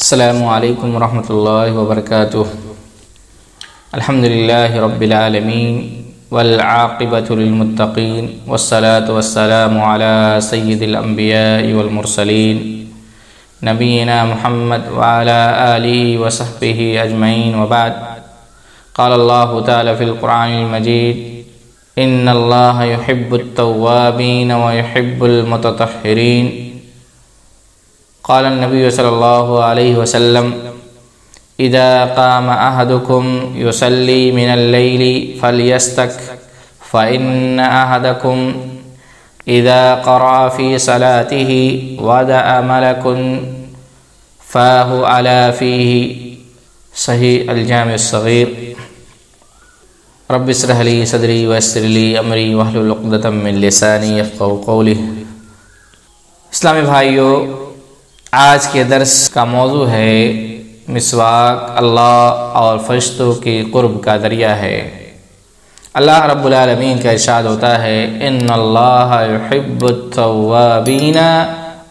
السلام علیکم ورحمۃ اللہ وبرکاتہ۔ الحمدللہ رب العالمین والعاقبۃ للمتقین والصلاة والسلام علی سید الانبیاء والمرسلین نبینا محمد وعلی آلہ وصحبہ اجمعین وبعد۔ قال اللہ تعالی فی القرآن المجید ان اللہ یحب التوابین ویحب المتطہرین۔ قال النبی صلی اللہ علیہ وسلم اذا قام احدکم یصلی من اللیل فلیستک فإن احدکم اذا قرأ فی صلاته وضع ملک فاہ علی فیہ۔ صحیح الجامع الصغیر۔ رب اشرح لی صدری ویسر لی امری واحلل عقدۃ من لسانی یفقہوا قولی۔ اسلامی بھائیو، آج کے درس کا موضوع ہے مسواک اللہ اور فرشتوں کے قرب کا ذریعہ ہے۔ اللہ رب العالمین کا ارشاد ہوتا ہے ان اللہ یحب التوابین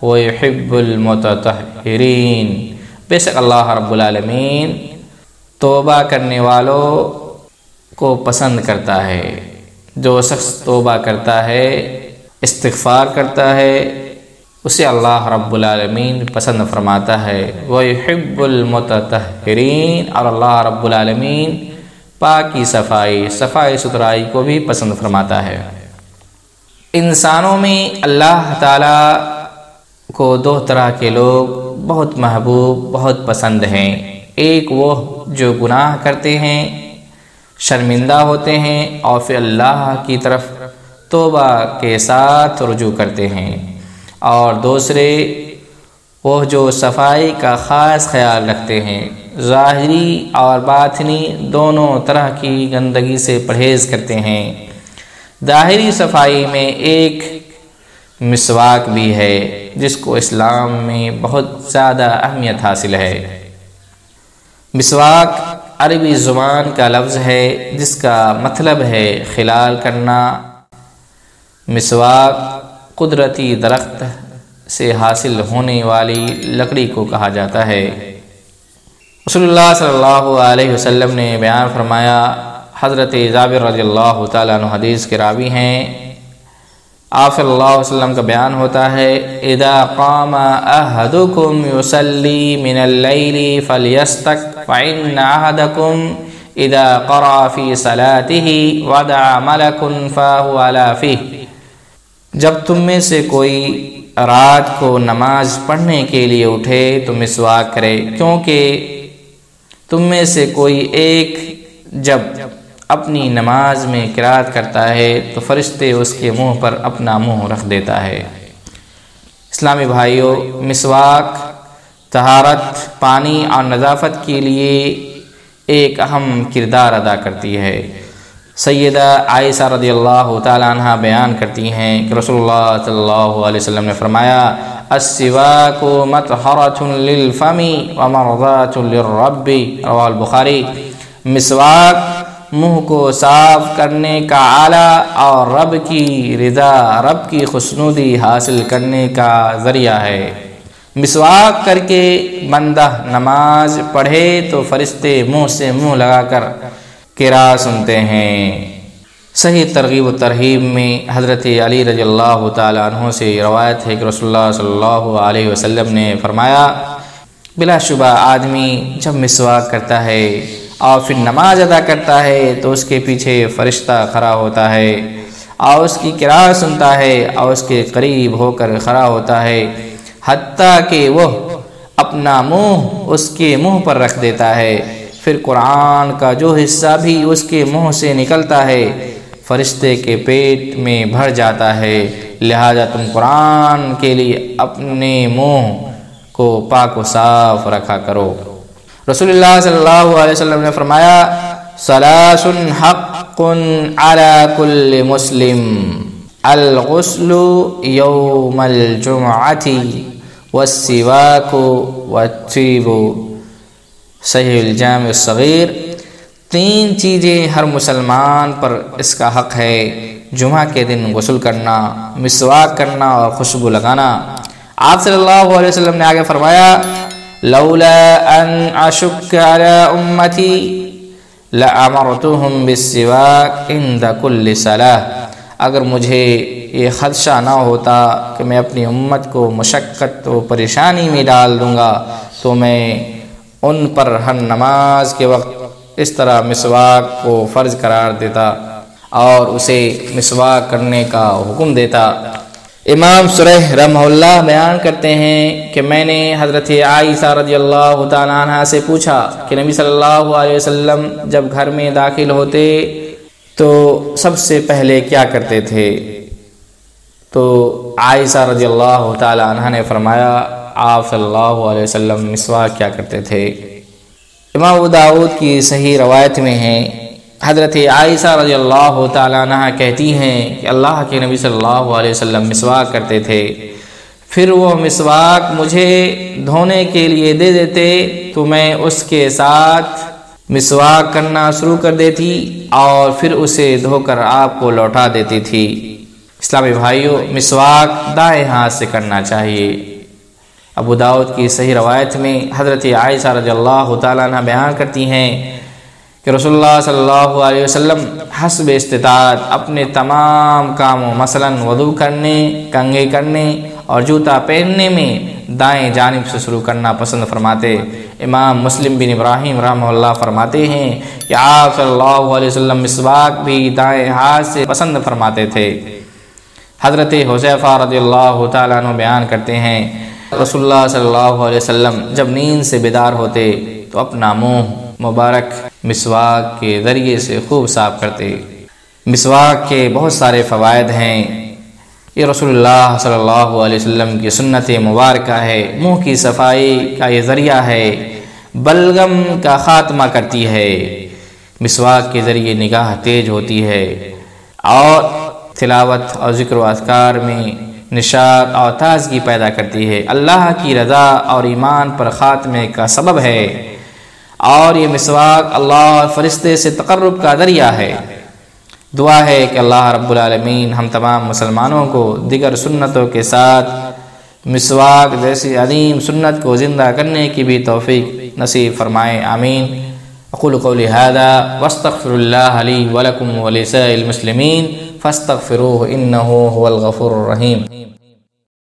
ویحب المتطہرین۔ بے شک اللہ رب العالمین توبہ کرنے والوں کو پسند کرتا ہے۔ جو شخص توبہ کرتا ہے، استغفار کرتا ہے، اسے اللہ رب العالمین پسند فرماتا ہے۔ وَيُحِبُّ الْمُتَطَہِّرِينَ، اور اللہ رب العالمین پاکی صفائی ستھرائی کو بھی پسند فرماتا ہے۔ انسانوں میں اللہ تعالیٰ کو دو طرح کے لوگ بہت محبوب، بہت پسند ہیں۔ ایک وہ جو گناہ کرتے ہیں، شرمندہ ہوتے ہیں اور پھر اللہ کی طرف توبہ کے ساتھ رجوع کرتے ہیں، اور دوسرے وہ جو صفائی کا خاص خیال رکھتے ہیں، ظاہری اور باطنی دونوں طرح کی گندگی سے پرہیز کرتے ہیں۔ ظاہری صفائی میں ایک مسواک بھی ہے جس کو اسلام میں بہت زیادہ اہمیت حاصل ہے۔ مسواک عربی زبان کا لفظ ہے جس کا مطلب ہے خلال کرنا۔ مسواک قدرتی درخت سے حاصل ہونے والی لکڑی کو کہا جاتا ہے۔ رسول اللہ صلی اللہ علیہ وسلم نے بیان فرمایا، حضرت جابر رضی اللہ تعالیٰ عنہ حدیث کے راوی ہیں، آپ صلی اللہ علیہ وسلم کا بیان ہوتا ہے اذا قام احدکم یصلی من اللیل فلیستک فإن احدکم اذا قرأ فی صلاته وضع ملک فاہ علی فیہ۔ جب تم میں سے کوئی رات کو نماز پڑھنے کے لیے اٹھے تو مسواک کرے، کیونکہ تم میں سے کوئی ایک جب اپنی نماز میں قرات کرتا ہے تو فرشتے اس کے منہ پر اپنا منہ رکھ دیتا ہے۔ اسلامی بھائیوں، مسواک طہارت، پانی اور نظافت کے لیے ایک اہم کردار ادا کرتی ہے۔ سیدہ عائشہ رضی اللہ تعالیٰ عنہ بیان کرتی ہیں کہ رسول اللہ صلی اللہ علیہ وسلم نے فرمایا السواک مطہرۃ للفم ومرضاۃ للرب، رواه البخاری۔ مسواک منہ کو صاف کرنے کا آلہ اور رب کی رضا، رب کی خوشنودی حاصل کرنے کا ذریعہ ہے۔ مسواک کر کے بندہ نماز پڑھے تو فرشتے منہ سے منہ لگا کر قرأت سنتے ہیں۔ صحیح ترغیب و ترہیب میں حضرت علی رضی اللہ تعالیٰ عنہ سے روایت ہے کہ رسول اللہ صلی اللہ علیہ وسلم نے فرمایا بلا شبہ آدمی جب مسواک کرتا ہے اور پھر نماز ادا کرتا ہے تو اس کے پیچھے فرشتہ کھڑا ہوتا ہے اور اس کی قرأت سنتا ہے اور اس کے قریب ہو کر کھڑا ہوتا ہے، حتیٰ کہ وہ اپنا منہ اس کے منہ پر رکھ دیتا ہے۔ پھر قرآن کا جو حصہ بھی اس کے منہ سے نکلتا ہے فرشتے کے پیٹ میں بھر جاتا ہے، لہذا تم قرآن کے لیے اپنے منہ کو پاک و صاف رکھا کرو۔ رسول اللہ صلی اللہ علیہ وسلم نے فرمایا ثلاث حق علی کل مسلم، الغسل یوم الجمعۃ والسواک والطیب۔ صحیح الجامع الصغیر۔ تین چیزیں ہر مسلمان پر اس کا حق ہے، جمعہ کے دن غسل کرنا، مسواک کرنا اور خوشبو لگانا۔ آپ صلی اللہ علیہ وسلم نے آگے فرمایا لولا ان اشک علی امتی لامرتهم بالسواک عند کل صلاۃ، اگر مجھے یہ خدشہ نہ ہوتا کہ میں اپنی امت کو مشقت و پریشانی میں ڈال دوں گا تو میں ان پر ہر نماز کے وقت اس طرح مسواک کو فرض قرار دیتا اور اسے مسواک کرنے کا حکم دیتا۔ امام سریح رحمہ اللہ بیان کرتے ہیں کہ میں نے حضرت عائشہ رضی اللہ تعالیٰ عنہ سے پوچھا کہ نبی صلی اللہ علیہ وسلم جب گھر میں داخل ہوتے تو سب سے پہلے کیا کرتے تھے؟ تو عائشہ رضی اللہ تعالیٰ عنہ نے فرمایا آپ صلی اللہ علیہ وسلم مسواک کیا کرتے تھے۔ امام ابو داؤد کی صحیح روایت میں ہے حضرت عائشہ رضی اللہ تعالیٰ عنہ کہتی ہیں کہ اللہ کے نبی صلی اللہ علیہ وسلم مسواک کرتے تھے، پھر وہ مسواک مجھے دھونے کے لیے دے دیتے تو میں اس کے ساتھ مسواک کرنا شروع کر دیتی اور پھر اسے دھو کر آپ کو لوٹا دیتی تھی۔ اسلامی بھائیوں، مسواک دائیں ہاتھ سے کرنا چاہیے۔ ابو داؤد کی صحیح روایت میں حضرت عائشہ رضی اللہ تعالیٰ عنہ بیان کرتی ہیں کہ رسول اللہ صلی اللہ علیہ وسلم حسب استطاعت اپنے تمام کاموں مثلا وضو کرنے، کنگھے کرنے اور جوتا پہننے میں دائیں جانب سے شروع کرنا پسند فرماتے۔ امام مسلم بن ابراہیم رحمہ اللہ فرماتے ہیں کہ آپ صلی اللہ علیہ وسلم مسواک بھی دائیں ہاتھ سے پسند فرماتے تھے۔ حضرت حذیفہ رضی اللہ تعالیٰ عنہ بیان کرتے ہیں رسول اللہ صلی اللہ علیہ وسلم جب نیند سے بیدار ہوتے تو اپنا منہ مبارک مسواک کے ذریعے سے خوب صاف کرتے۔ مسواک کے بہت سارے فوائد ہیں، یہ رسول اللہ صلی اللہ علیہ وسلم کی سنت مبارکہ ہے، منہ کی صفائی کا یہ ذریعہ ہے، بلغم کا خاتمہ کرتی ہے، مسواک کے ذریعے نگاہ تیز ہوتی ہے اور تلاوت اور ذکر و اذکار میں نشاط اور تازگی پیدا کرتی ہے، اللہ کی رضا اور ایمان پر خاتمے کا سبب ہے، اور یہ مسواک اللہ اور فرشتے سے تقرب کا ذریعہ ہے۔ دعا ہے کہ اللہ رب العالمین ہم تمام مسلمانوں کو دیگر سنتوں کے ساتھ مسواک جیسی عظیم سنت کو زندہ کرنے کی بھی توفیق نصیب فرمائے، آمین۔ اقول قولی ھذا واستغفر اللہ لی ولکم ولسائر المسلمین فاستغفروہ انہ هو الغفور الرحیم۔